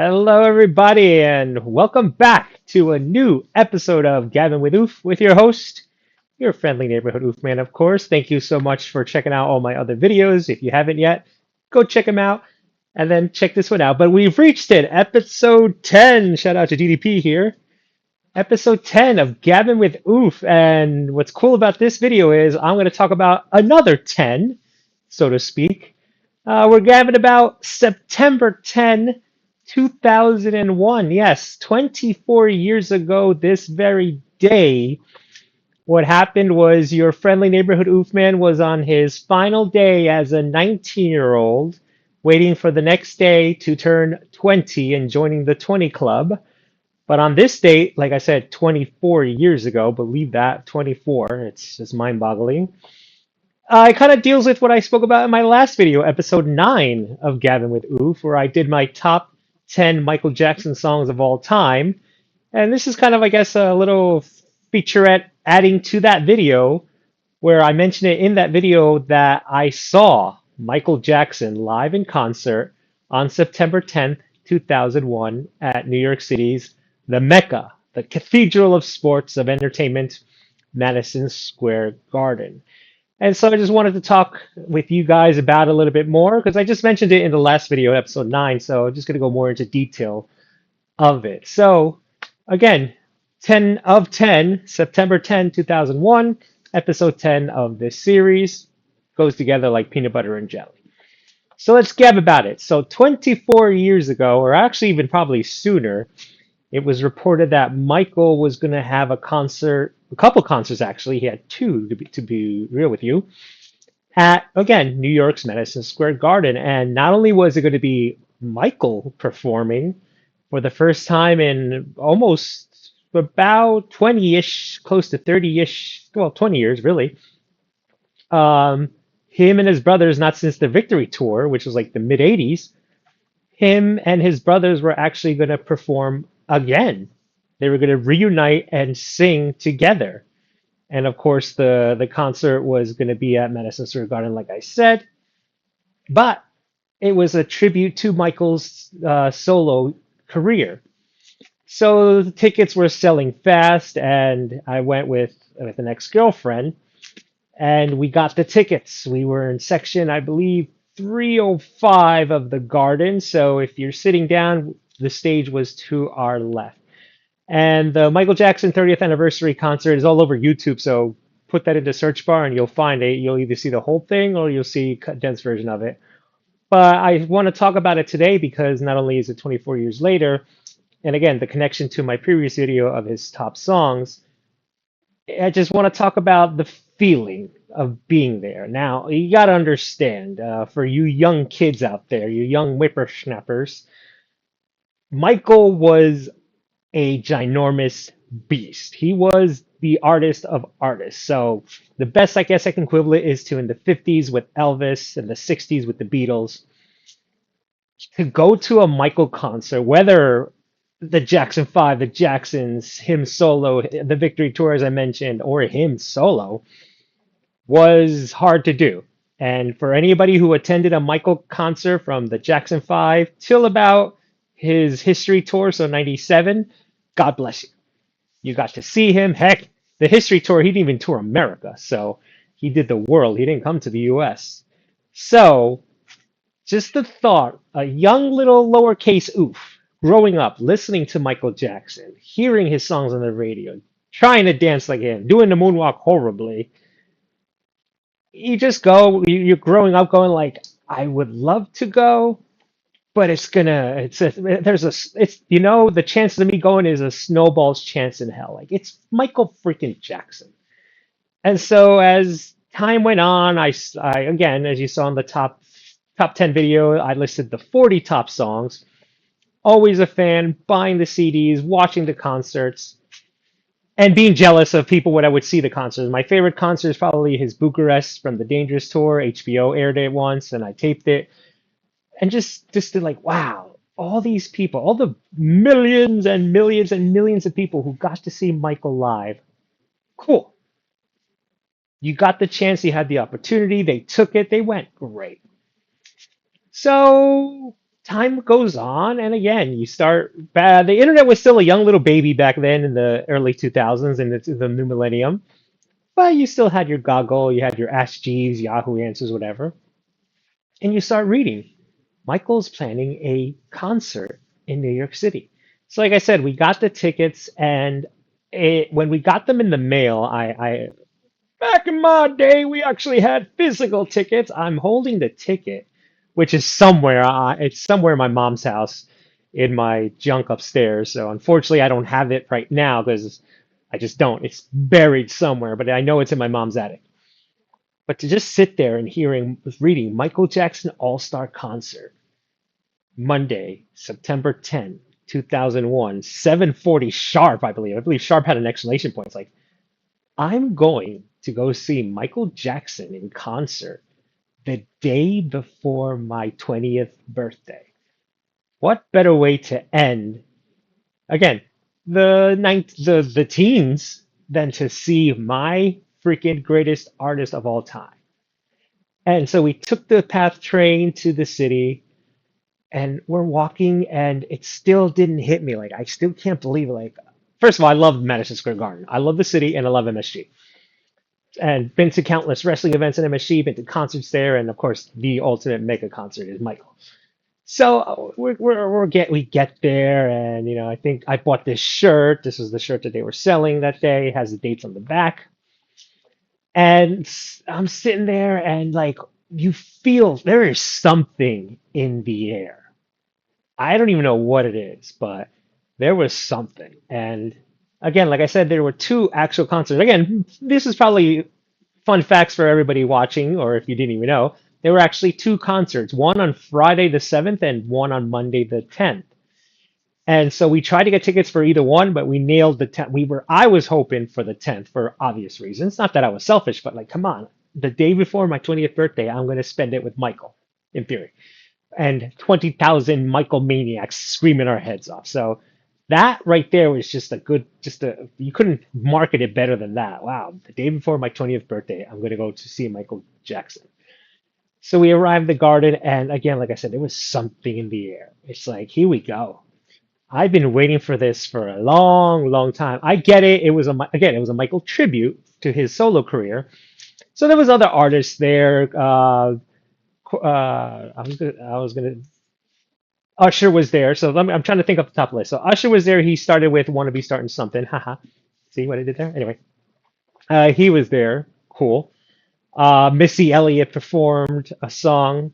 Hello, everybody, and welcome back to a new episode of Gabbin with Oof with your host, your friendly neighborhood Oofman, of course. Thank you so much for checking out all my other videos. If you haven't yet, go check them out and then check this one out. But we've reached it, episode 10. Shout out to DDP here. Episode 10 of Gabbin with Oof. And what's cool about this video is I'm going to talk about another 10, so to speak. We're gabbing about September 10, 2001. Yes, 24 years ago, this very day, what happened was your friendly neighborhood Oofman was on his final day as a 19-year-old, waiting for the next day to turn 20 and joining the 20 club. But on this date, like I said, 24 years ago, believe that, 24, it's just mind-boggling. It kind of deals with what I spoke about in my last video, episode 9 of Gavin with Oof, where I did my top 10 Michael Jackson songs of all time. And this is kind of, I guess, a little featurette adding to that video, where I mentioned it in that video that I saw Michael Jackson live in concert on September 10th, 2001, at New York City's the Mecca, the Cathedral of Sports, of Entertainment, Madison Square Garden. And so I just wanted to talk with you guys about it a little bit more because I just mentioned it in the last video, episode 9. So I'm just going to go more into detail of it. So again, 10 of 10, September 10, 2001, episode 10 of this series goes together like peanut butter and jelly. So let's gab about it. So 24 years ago, or actually even probably sooner, it was reported that Michael was going to have a concert, a couple concerts actually. He had two, to be real with you, at, again, New York's Madison Square Garden. And not only was it going to be Michael performing for the first time in almost about 20-ish, close to 30-ish, well, 20 years really. Um, Him and his brothers, not since the Victory Tour, which was like the mid 80s, him and his brothers were actually going to perform again. They were going to reunite and sing together. And of course, the concert was going to be at Madison Square Garden, like I said. But it was a tribute to Michael's solo career. So the tickets were selling fast, and I went with an ex-girlfriend, and we got the tickets. We were in section, I believe, 305 of the garden. So if you're sitting down, the stage was to our left. And the Michael Jackson 30th anniversary concert is all over YouTube. So put that into search bar and you'll find it. You'll either see the whole thing or you'll see a condensed version of it. But I want to talk about it today because not only is it 24 years later, and again, the connection to my previous video of his top songs, I just want to talk about the feeling of being there. Now, you got to understand, for you young kids out there, you young whippersnappers, Michael was a ginormous beast. He was the artist of artists. So the best I guess I can equivalent is to in the 50s with Elvis and the 60s with the Beatles. To go to a Michael concert, whether the Jackson 5, the Jacksons, him solo, the Victory Tour, as I mentioned, or him solo, was hard to do. And for anybody who attended a Michael concert from the Jackson 5 till about his history tour, so 97, God bless you. You got to see him. Heck, the history tour, he didn't even tour America. So he did the world. He didn't come to the US. So just the thought, a young little lowercase oof, growing up, listening to Michael Jackson, hearing his songs on the radio, trying to dance like him, doing the moonwalk horribly. You just go, you're growing up going like, I would love to go, but the chances of me going is a snowball's chance in hell. Like, it's Michael freaking Jackson. And so as time went on, again, as you saw in the top 10 video, I listed the 40 top songs. Always a fan, buying the CDs, watching the concerts, and being jealous of people when I would see the concerts. My favorite concert is probably his Bucharest from the Dangerous Tour. HBO aired it once, and I taped it. And just to like, wow, all these people, all the millions and millions and millions of people who got to see Michael live. Cool. You got the chance, you had the opportunity, they took it, they went great. So time goes on, and again, you start. The internet was still a young little baby back then in the early 2000s and the new millennium, but you still had your Goggle, you had your Ask Jeeves, Yahoo Answers, whatever, and you start reading. Michael's planning a concert in New York City. So, like I said, we got the tickets, and when we got them in the mail, back in my day, we actually had physical tickets. I'm holding the ticket, which is somewhere. It's somewhere in my mom's house, in my junk upstairs. So unfortunately, I don't have it right now because I just don't. It's buried somewhere, but I know it's in my mom's attic. But to just sit there and reading Michael Jackson All-Star Concert, Monday, September 10th, 2001, 7:40 sharp, I believe. I believe sharp had an exclamation point. It's like, I'm going to go see Michael Jackson in concert the day before my 20th birthday. What better way to end, again, the teens than to see my freaking greatest artist of all time? And so we took the PATH train to the city and we're walking and it still didn't hit me. Like I still can't believe it. Like, first of all, I love Madison Square Garden. I love the city and I love MSG. And been to countless wrestling events in MSG, been to concerts there, and of course, the ultimate mega concert is Michael. So we get there, and I think I bought this shirt. This was the shirt that they were selling that day. It has the dates on the back, and I'm sitting there, and like you feel there is something in the air. I don't even know what it is, but there was something. And again, like I said, there were two actual concerts. Again, this is probably fun facts for everybody watching, or if you didn't even know, there were actually two concerts, one on Friday the 7th and one on Monday the 10th. And so we tried to get tickets for either one, but we nailed the 10th. I was hoping for the 10th for obvious reasons. Not that I was selfish, but like, come on, the day before my 20th birthday, I'm going to spend it with Michael, in theory, and 20,000 Michael maniacs screaming our heads off. So that right there was you couldn't market it better than that. Wow, the day before my 20th birthday, I'm going to go to see Michael Jackson. So we arrived at the garden, and again, like I said, there was something in the air. It's like, here we go. I've been waiting for this for a long, long time. I get it. Again, it was a Michael tribute to his solo career. So there was other artists there. I was gonna Usher was there, so I'm trying to think off the top of the list. So Usher was there. He started with "Wanna Be Starting Something." Haha. See what I did there? Anyway, he was there. Cool. Missy Elliott performed a song.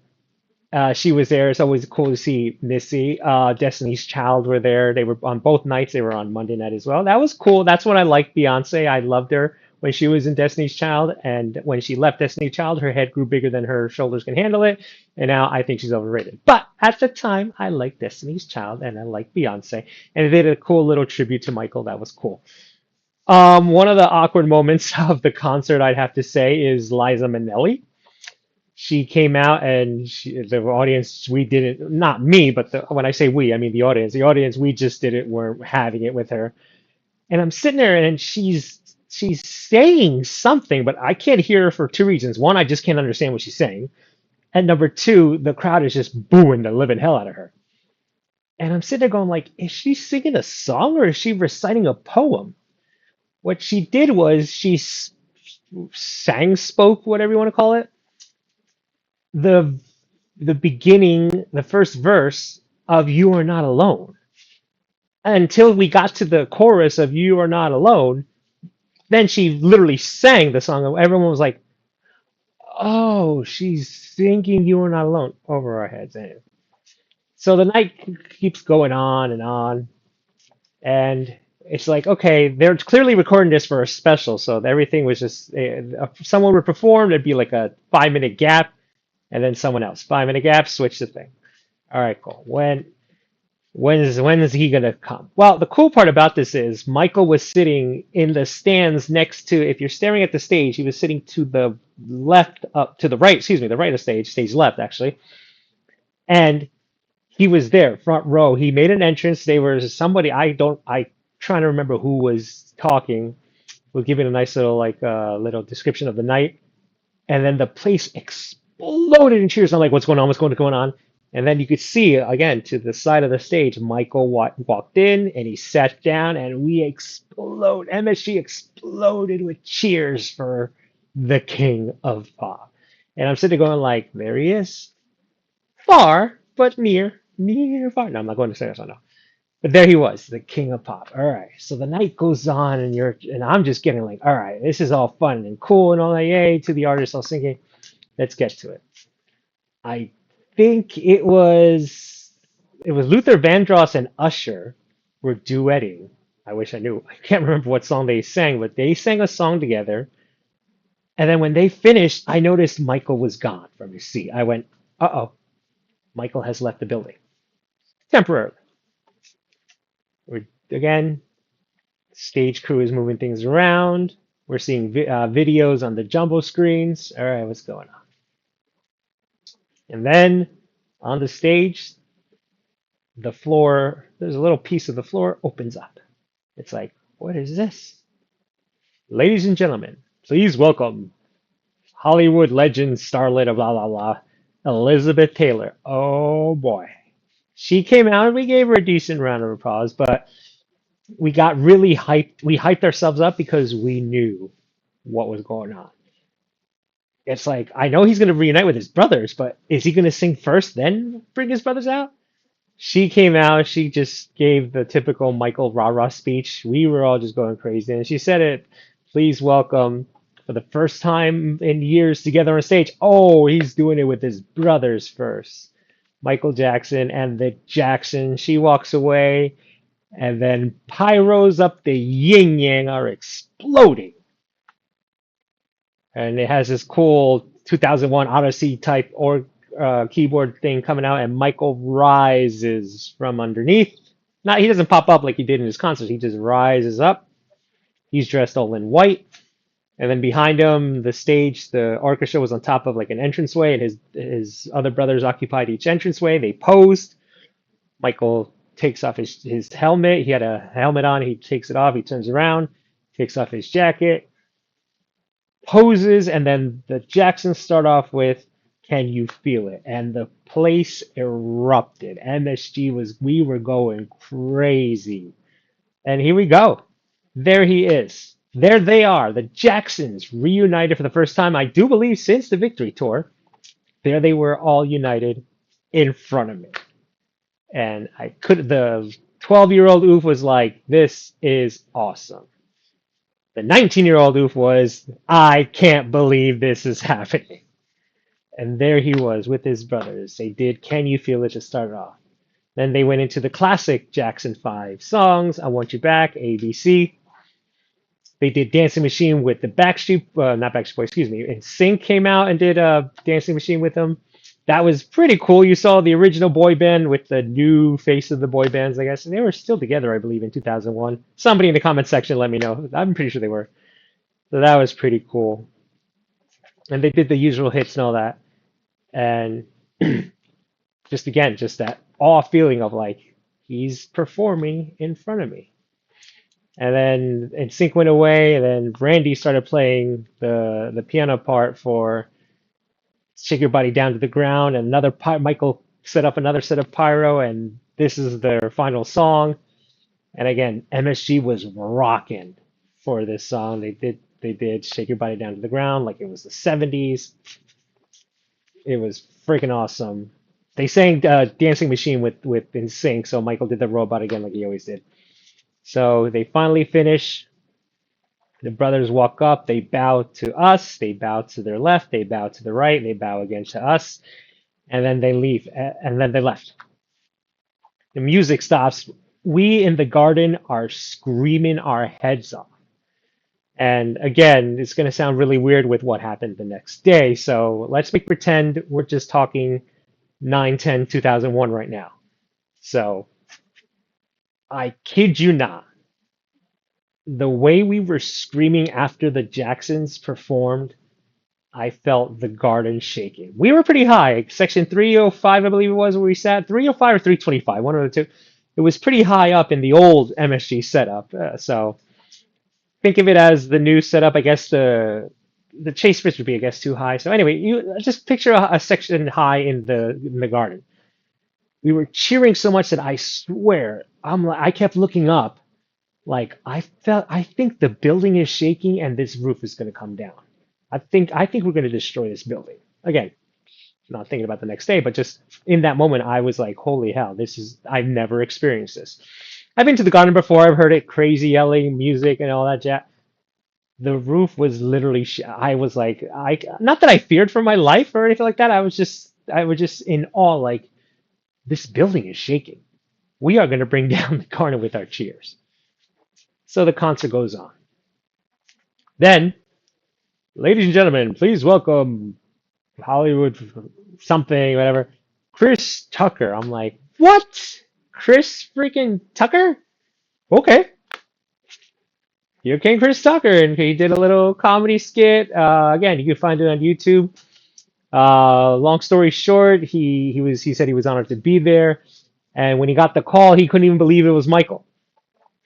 She was there. It's always cool to see Missy. Destiny's Child were there. They were on both nights. They were on Monday night as well. That was cool. That's when I liked Beyonce. I loved her when she was in Destiny's Child, and when she left Destiny's Child, her head grew bigger than her shoulders can handle it, and now I think she's overrated. But at the time, I liked Destiny's Child and I liked Beyonce, and they did a cool little tribute to Michael. That was cool. One of the awkward moments of the concert, I'd have to say, is Liza Minnelli. She came out and the audience, we didn't, not me, but when I say we, I mean the audience. The audience, we just didn't, were having it with her. And I'm sitting there and she's saying something, but I can't hear her for two reasons. One, I just can't understand what she's saying. And number two, the crowd is just booing the living hell out of her. And I'm sitting there going like, is she singing a song or is she reciting a poem? What she did was spoke, whatever you want to call it, the the beginning, the first verse of "You Are Not Alone." Until we got to the chorus of "You Are Not Alone," then she literally sang the song, and everyone was like, "Oh, she's singing 'You Are Not Alone' over our heads." Anyway, so the night keeps going on, and it's like, okay, they're clearly recording this for a special, so everything was just someone would perform, there'd be like a 5 minute gap, and then someone else, 5 minute gap, switch the thing. All right, cool. When is he gonna come? Well, the cool part about this is Michael was sitting in the stands next to, if you're staring at the stage, he was sitting to the left, up to the right, excuse me, the right of stage left actually, and he was there, front row. He made an entrance. They were somebody I trying to remember who was talking, was giving a nice little little description of the night, and then the place exploded in cheers. I'm like, what's going on? What's going on? And then you could see again to the side of the stage, Michael walked in and he sat down, and we explode. MSG exploded with cheers for the King of Pop. And I'm sitting there going like, there he is, far but near, near far. No, I'm not going to say this. No. But there he was, the King of Pop. All right, so the night goes on, and I'm just getting like, all right, this is all fun and cool and all that. Yay to the artist, I was thinking, let's get to it. I think it was Luther Vandross and Usher were duetting. I wish I knew. I can't remember what song they sang, but they sang a song together. And then when they finished, I noticed Michael was gone from his seat. I went, uh-oh, Michael has left the building temporarily. Again, stage crew is moving things around. We're seeing videos on the jumbo screens. All right, what's going on? And then on the stage, the floor, there's a little piece of the floor opens up. It's like, what is this? Ladies and gentlemen, please welcome Hollywood legend, starlet of blah, blah, blah, Elizabeth Taylor. Oh boy. She came out and we gave her a decent round of applause, but we got really hyped. We hyped ourselves up because we knew what was going on. It's like, I know he's going to reunite with his brothers, but is he going to sing first, then bring his brothers out? She came out, she just gave the typical Michael rah-rah speech. We were all just going crazy. And she said it, please welcome for the first time in years together on stage. Oh, he's doing it with his brothers first. Michael Jackson and the Jacksons. She walks away, and then pyros up the yin yang are exploding. And it has this cool 2001 Odyssey type or keyboard thing coming out, and Michael rises from underneath. Not he doesn't pop up like he did in his concert. He just rises up. He's dressed all in white, and then behind him, the stage, the orchestra was on top of like an entranceway, and his other brothers occupied each entranceway. They posed. Michael takes off his helmet. He had a helmet on. He takes it off. He turns around, takes off his jacket, poses, and then the Jacksons start off with "Can You Feel It?" And the place erupted. MSG we were going crazy. And here we go. There he is. There they are, the Jacksons reunited for the first time, I do believe, since the Victory Tour. There they were all united in front of me. And the 12-year-old Oof was like, this is awesome. The 19-year-old Oof was, I can't believe this is happening. And there he was with his brothers. They did Can You Feel It to start off. Then they went into the classic Jackson 5 songs, I Want You Back, ABC. They did Dancing Machine with the Backstreet, not Backstreet Boys, excuse me. And Sync came out and did Dancing Machine with them. That was pretty cool. You saw the original boy band with the new face of the boy bands, I guess. And they were still together, I believe, in 2001. Somebody in the comment section let me know. I'm pretty sure they were. So that was pretty cool. And they did the usual hits and all that. And just again, just that awe feeling of like, he's performing in front of me. And then Sync went away, and then Randy started playing the piano part for Shake Your Body Down to the Ground, and Michael set up another set of pyro, and this is their final song. And again, MSG was rocking for this song. They did Shake Your Body Down to the Ground like it was the 70s. It was freaking awesome. They sang Dancing Machine with In Sync, so Michael did the robot again like he always did. So they finally finish. The brothers walk up, they bow to us, they bow to their left, they bow to the right, they bow again to us, and then they leave, and then they left. The music stops. We in the garden are screaming our heads off. And again, it's going to sound really weird with what happened the next day, so let's make pretend we're just talking 9/10/2001 right now. So, I kid you not, the way we were screaming after the Jacksons performed, I felt the garden shaking. We were pretty high, section 305, I believe it was, where we sat, 305 or 325, one of the two. It was pretty high up in the old MSG setup. So think of it as the new setup. I guess the chase pitch would be, I guess, too high. So anyway, you just picture a section high in the garden. We were cheering so much that I swear, I kept looking up. Like I think the building is shaking and this roof is going to come down. I think we're going to destroy this building. Again, not thinking about the next day, but just in that moment, I was like, holy hell, I've never experienced this. I've been to the garden before. I've heard it crazy yelling, music, and all that jazz. The roof was literally, I was like, not that I feared for my life or anything like that. I was just in awe, like, this building is shaking. We are going to bring down the garden with our cheers. So the concert goes on. Then, ladies and gentlemen, please welcome Hollywood something, whatever. Chris Tucker. I'm like, what? Chris freaking Tucker? Okay. Here came Chris Tucker, and he did a little comedy skit. Again, you can find it on YouTube. Long story short, he said he was honored to be there, and when he got the call, he couldn't even believe it was Michael.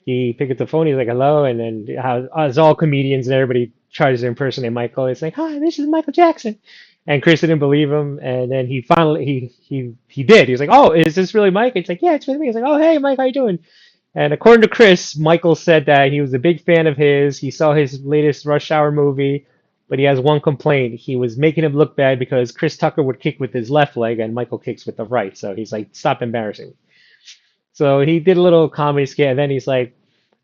He picked up the phone. He's like, "Hello," and then as all comedians and everybody tries to impersonate Michael, it's like, "Hi, this is Michael Jackson," and Chris didn't believe him, and then he finally he did. He was like, "Oh, is this really Mike?" It's like, "Yeah, it's really me." He's like, "Oh, hey, Mike, how you doing?" And according to Chris, Michael said that he was a big fan of his. He saw his latest Rush Hour movie, but he has one complaint. He was making him look bad because Chris Tucker would kick with his left leg and Michael kicks with the right. So he's like, "Stop embarrassing me." So he did a little comedy skit, and then he's like,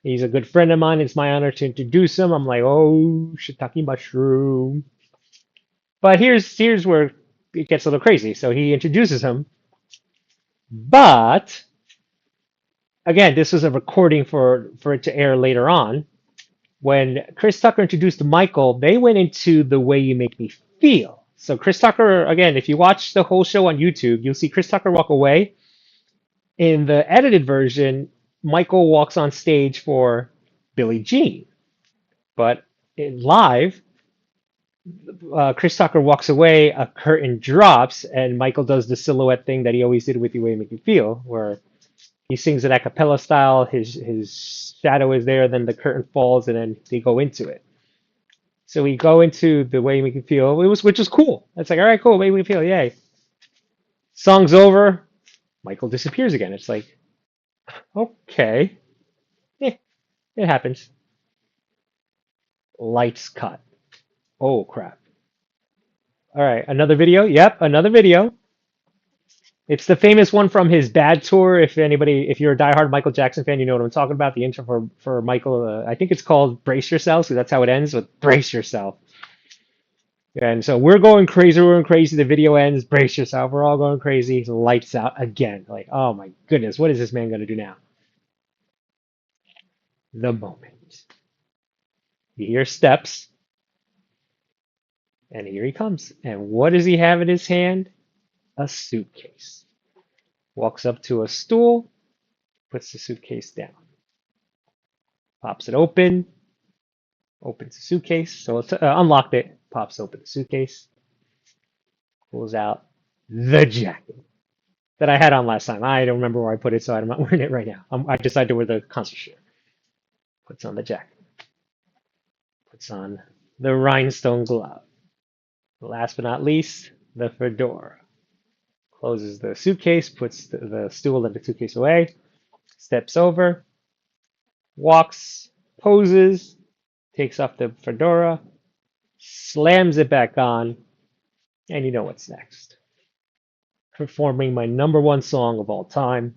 "He's a good friend of mine. It's my honor to introduce him." I'm like, "Oh, shiitake mushroom." But here's where it gets a little crazy. So he introduces him, but again, this was a recording for it to air later on. When Chris Tucker introduced Michael, they went into the way you make me feel. So Chris Tucker, again, if you watch the whole show on YouTube, you'll see Chris Tucker walk away. In the edited version, Michael walks on stage for Billie Jean. But in live, Chris Tucker walks away, a curtain drops, and Michael does the silhouette thing that he always did with The Way You Make Me Feel, where he sings it a cappella style, his shadow is there, then the curtain falls, and then they go into it. So we go into The Way You Make Me Feel, which was cool. It's like, all right, cool, Way You Make Me Feel, yay. Song's over, Michael disappears again. It's like, okay, yeah, it happens. Lights cut. Oh crap. All right, another video. Yep, another video. It's the famous one from his Bad tour. If you're a diehard Michael Jackson fan, you know what I'm talking about. The intro for Michael, I think it's called "Brace Yourself," so that's how it ends with "Brace Yourself." And so we're going crazy, we're going crazy. The video ends. Brace yourself. We're all going crazy. Lights out again. Like, oh my goodness, what is this man going to do now? The moment you hear steps, and here he comes. And what does he have in his hand? A suitcase. Walks up to a stool, puts the suitcase down, pops it open, opens the suitcase. So it's unlocked it, pops open the suitcase, pulls out the jacket that I had on last time. I don't remember where I put it, so I'm not wearing it right now. I decided to wear the concert shirt. Puts on the jacket, puts on the rhinestone glove. Last but not least, the fedora. Closes the suitcase, puts the stool and the suitcase away, steps over, walks, poses, takes off the fedora, slams it back on, and you know what's next. Performing my number one song of all time,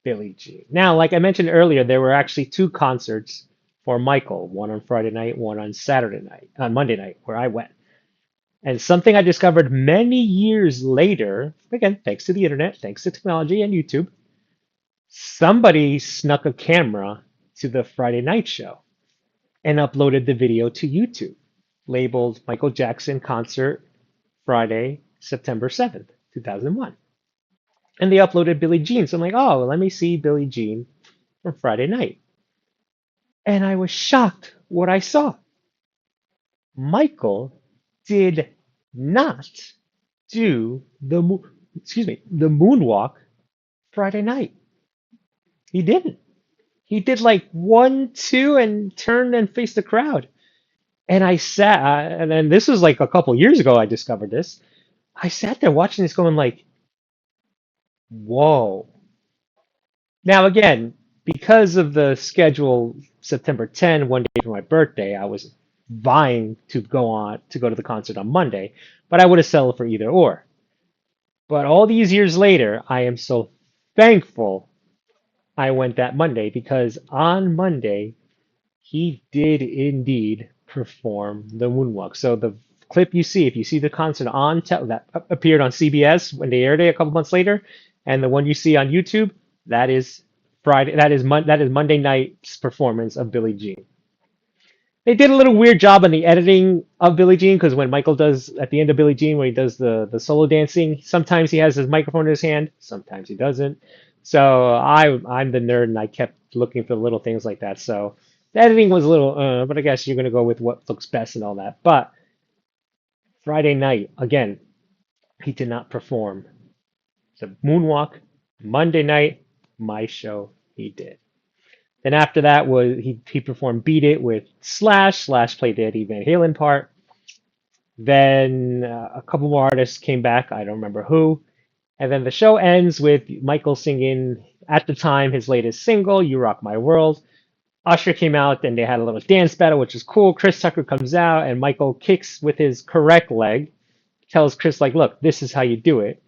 Billie Jean. Now, like I mentioned earlier, there were actually two concerts for Michael, one on Friday night, one on Monday night, where I went. And something I discovered many years later, again, thanks to the internet, thanks to technology and YouTube, somebody snuck a camera to the Friday night show and uploaded the video to YouTube, labeled Michael Jackson Concert Friday, September 7th, 2001. And they uploaded Billie Jean. So I'm like, oh, let me see Billie Jean from Friday night. And I was shocked what I saw. Michael did not do the moonwalk Friday night. He didn't. He did like one, two, and turned and faced the crowd. And I sat, and then this was like a couple years ago. I discovered this. I sat there watching this, going like, Whoa. Now again, because of the schedule September 10, one day for my birthday, I was vying to go to the concert on Monday, but I would have settled for either or. But all these years later, I am so thankful I went that Monday because on Monday he did indeed perform the moonwalk. So the clip you see, if you see the concert on that appeared on CBS when they aired it a couple months later, and the one you see on YouTube, that is Friday. That is Monday night's performance of Billie Jean. They did a little weird job on the editing of Billie Jean because when Michael does at the end of Billie Jean, when he does the solo dancing, sometimes he has his microphone in his hand, sometimes he doesn't. So I'm the nerd and I kept looking for little things like that. So the editing was a little, but I guess you're gonna go with what looks best and all that. But Friday night again, he did not perform the moonwalk. Monday night, my show, he did. Then after that was he performed "Beat It" with Slash. Slash played the Eddie Van Halen part. Then a couple more artists came back. I don't remember who. And then the show ends with Michael singing at the time his latest single, "You Rock My World." Usher came out and they had a little dance battle, which is cool. Chris Tucker comes out and Michael kicks with his correct leg, tells Chris like, "Look, this is how you do it."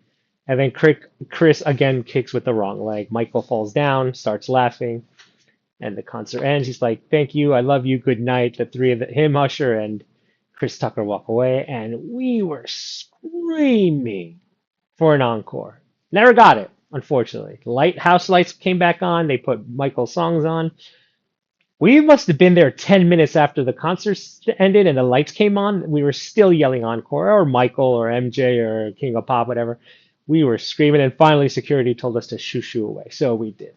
And then Chris again kicks with the wrong leg. Michael falls down, starts laughing. And the concert ends. He's like, "Thank you, I love you, good night." The three of him, Usher, and Chris Tucker walk away, and we were screaming for an encore. Never got it, unfortunately. House lights came back on. They put Michael's songs on. We must have been there 10 minutes after the concert ended and the lights came on. We were still yelling encore, or Michael, or MJ, or King of Pop, whatever. We were screaming, and finally security told us to shoo shoo away. So we did.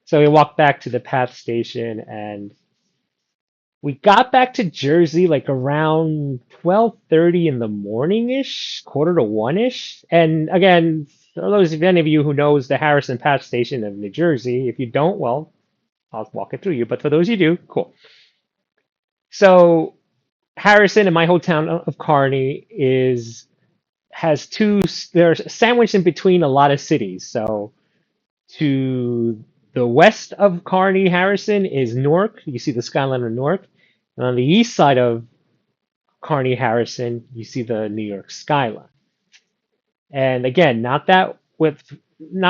So we walked back to the PATH station and we got back to Jersey like around 12:30 in the morning ish, quarter to one ish. And again, for those of any of you who knows the Harrison PATH station of New Jersey, if you don't, well, I'll walk it through you. But for those you do, cool. So Harrison in my hometown of Kearney is has two. They're sandwiched in between a lot of cities. So to the west of Kearney, Harrison is Newark. You see the skyline of Newark. And on the east side of Kearney, Harrison, you see the New York skyline. And again, not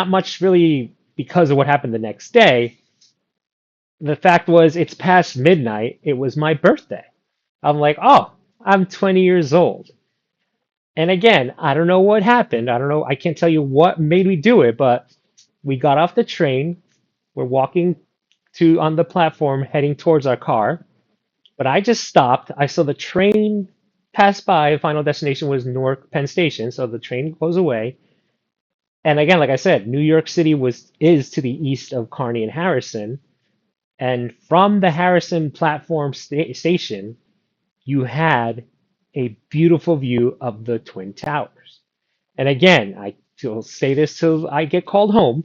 much really because of what happened the next day. The fact was, it's past midnight. It was my birthday. I'm like, oh, I'm 20 years old. And again, I don't know what happened. I don't know. I can't tell you what made me do it, but we got off the train. We're walking to on the platform heading towards our car. But I just stopped. I saw the train pass by. Final destination was Newark Penn Station, so the train goes away. And again, like I said, New York City was is to the east of Kearney and Harrison. And from the Harrison platform station, you had a beautiful view of the Twin Towers. And again, I will say this till I get called home.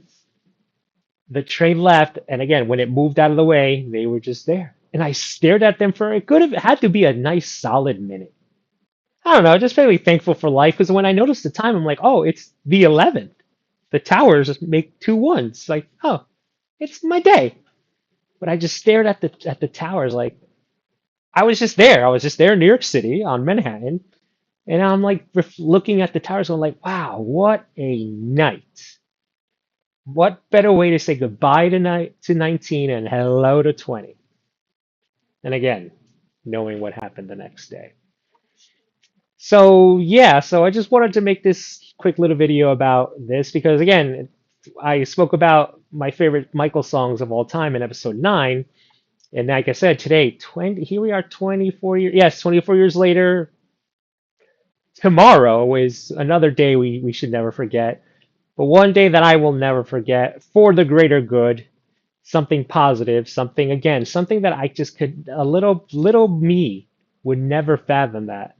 The train left, and again, when it moved out of the way, they were just there. And I stared at them for it could have had to be a nice solid minute. I don't know, just really thankful for life because when I noticed the time, I'm like, oh, it's the 11th. The towers make two ones. Like, oh, it's my day. But I just stared at the towers like I was just there. I was just there in New York City on Manhattan, and I'm like looking at the towers, going like, wow, what a night. What better way to say goodbye to 19 and hello to 20? And again, knowing what happened the next day. So yeah, so I just wanted to make this quick little video about this because again, I spoke about my favorite Michael songs of all time in episode 9. And like I said, today, 20, here we are 24 years, yes, 24 years later. Tomorrow is another day we should never forget. But one day that I will never forget for the greater good, something positive, something again, something that I just could, a little me would never fathom that.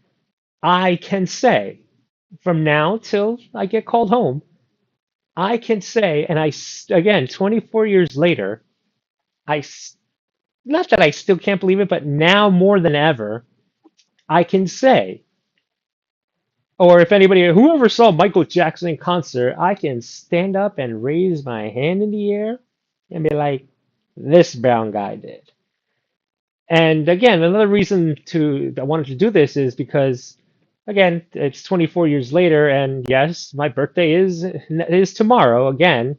I can say from now till I get called home, I can say, and again, 24 years later, not that I still can't believe it, but now more than ever, I can say Or if anybody, whoever saw Michael Jackson in concert, I can stand up and raise my hand in the air and be like, this brown guy did. And again, another reason to I wanted to do this is because, again, it's 24 years later, and yes, my birthday is tomorrow again.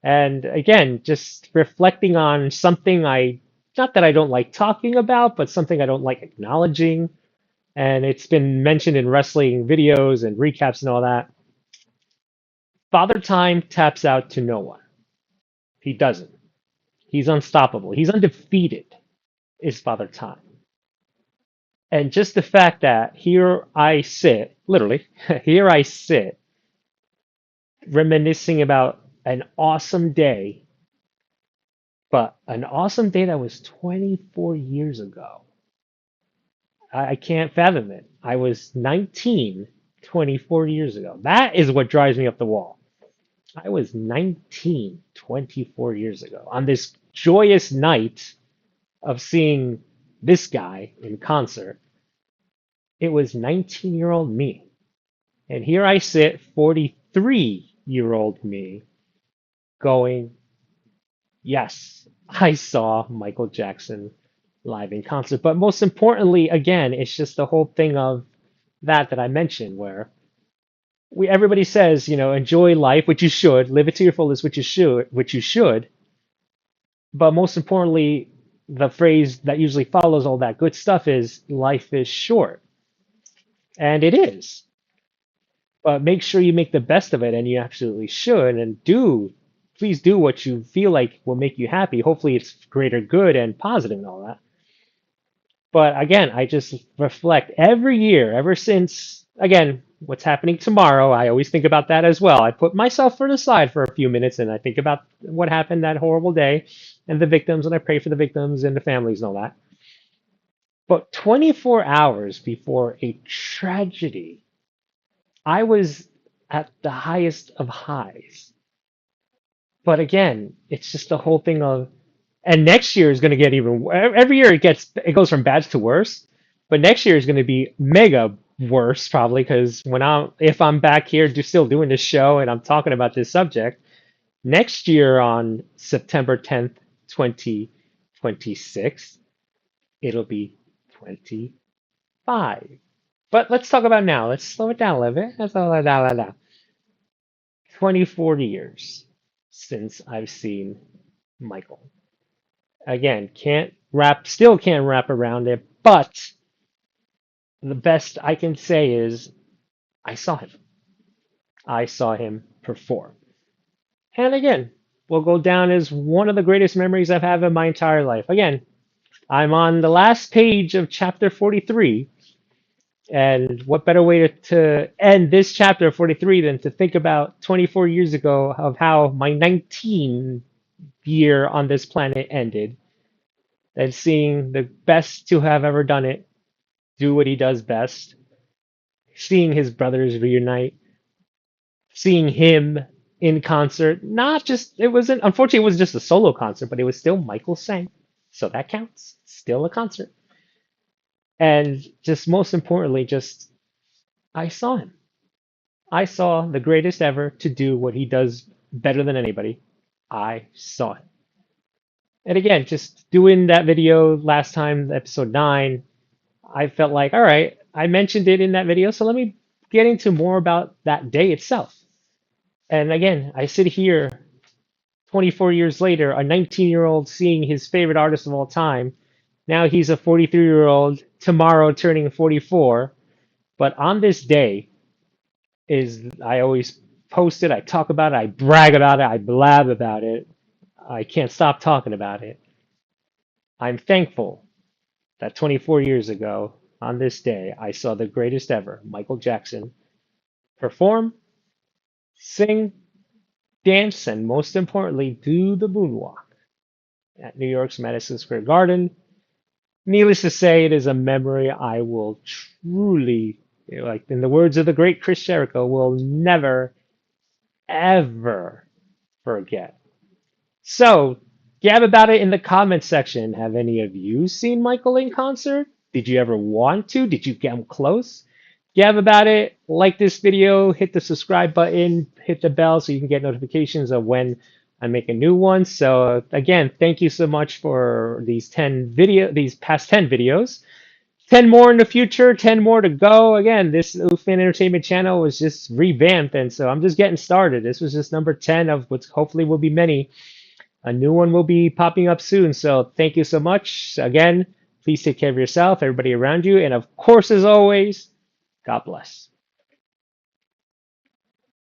And again, just reflecting on something not that I don't like talking about, but something I don't like acknowledging. And it's been mentioned in wrestling videos and recaps and all that. Father Time taps out to no one. He doesn't. He's unstoppable. He's undefeated, is Father Time. And just the fact that here I sit, literally, here I sit, reminiscing about an awesome day, but an awesome day that was 24 years ago. I can't fathom it. I was 19 24 years ago. That is what drives me up the wall. I was 19 24 years ago on this joyous night of seeing this guy in concert. It was 19-year-old me. And here I sit, 43-year-old me, going, yes, I saw Michael Jackson live in concert. But most importantly, again, it's just the whole thing of that I mentioned, where everybody says, enjoy life, which you should, live it to your fullest, which you should. But most importantly, the phrase that usually follows all that good stuff is life is short. And it is. But make sure you make the best of it, and you absolutely should. And please do what you feel like will make you happy. Hopefully, it's greater good and positive and all that. But again, I just reflect every year, ever since, again, what's happening tomorrow. I always think about that as well. I put myself for the side for a few minutes and I think about what happened that horrible day and the victims, and I pray for the victims and the families and all that. But 24 hours before a tragedy, I was at the highest of highs. But again, it's just the whole thing of, and next year is going to get even. Every year it goes from bad to worse, but next year is going to be mega worse probably because if I'm back here still doing this show and I'm talking about this subject next year on September 10th, 2026, it'll be 25. But let's talk about now. Let's slow it down a little bit. Let's slow it down, 24 years since I've seen Michael. Again, still can't wrap around it, but the best I can say is I saw him. I saw him perform. And again, will go down as one of the greatest memories I've had in my entire life. Again, I'm on the last page of chapter 43, and what better way to end this chapter 43 than to think about 24 years ago of how my 19 year on this planet ended, and seeing the best to have ever done it do what he does best, seeing his brothers reunite, seeing him in concert. Not just, it wasn't, unfortunately, it was just a solo concert, but it was still Michael sang. So that counts. Still a concert. And just most importantly, just I saw him. I saw the greatest ever to do what he does better than anybody. I saw it. And again, just doing that video last time, episode 9, I felt like, all right, I mentioned it in that video, so let me get into more about that day itself. And again, I sit here 24 years later, a 19-year-old seeing his favorite artist of all time. Now he's a 43-year-old, tomorrow turning 44. But on this day I always post it, I talk about it, I brag about it, I blab about it. I can't stop talking about it. I'm thankful that 24 years ago, on this day, I saw the greatest ever, Michael Jackson, perform, sing, dance, and most importantly, do the moonwalk at New York's Madison Square Garden. Needless to say, it is a memory I will truly, like in the words of the great Chris Jericho, will never, ever forget. So, gab about it in the comments section. Have any of you seen Michael in concert? Did you ever want to? Did you get him close? gab about it, like this video, hit the subscribe button, hit the bell so you can get notifications of when I make a new one. So again, thank you so much for these past 10 videos. 10 more in the future, 10 more to go. Again, this Oofman Entertainment channel was just revamped, and so I'm just getting started. This was just number 10 of what's hopefully will be many. A new one will be popping up soon. So thank you so much. Again, please take care of yourself, everybody around you, and of course, as always, God bless.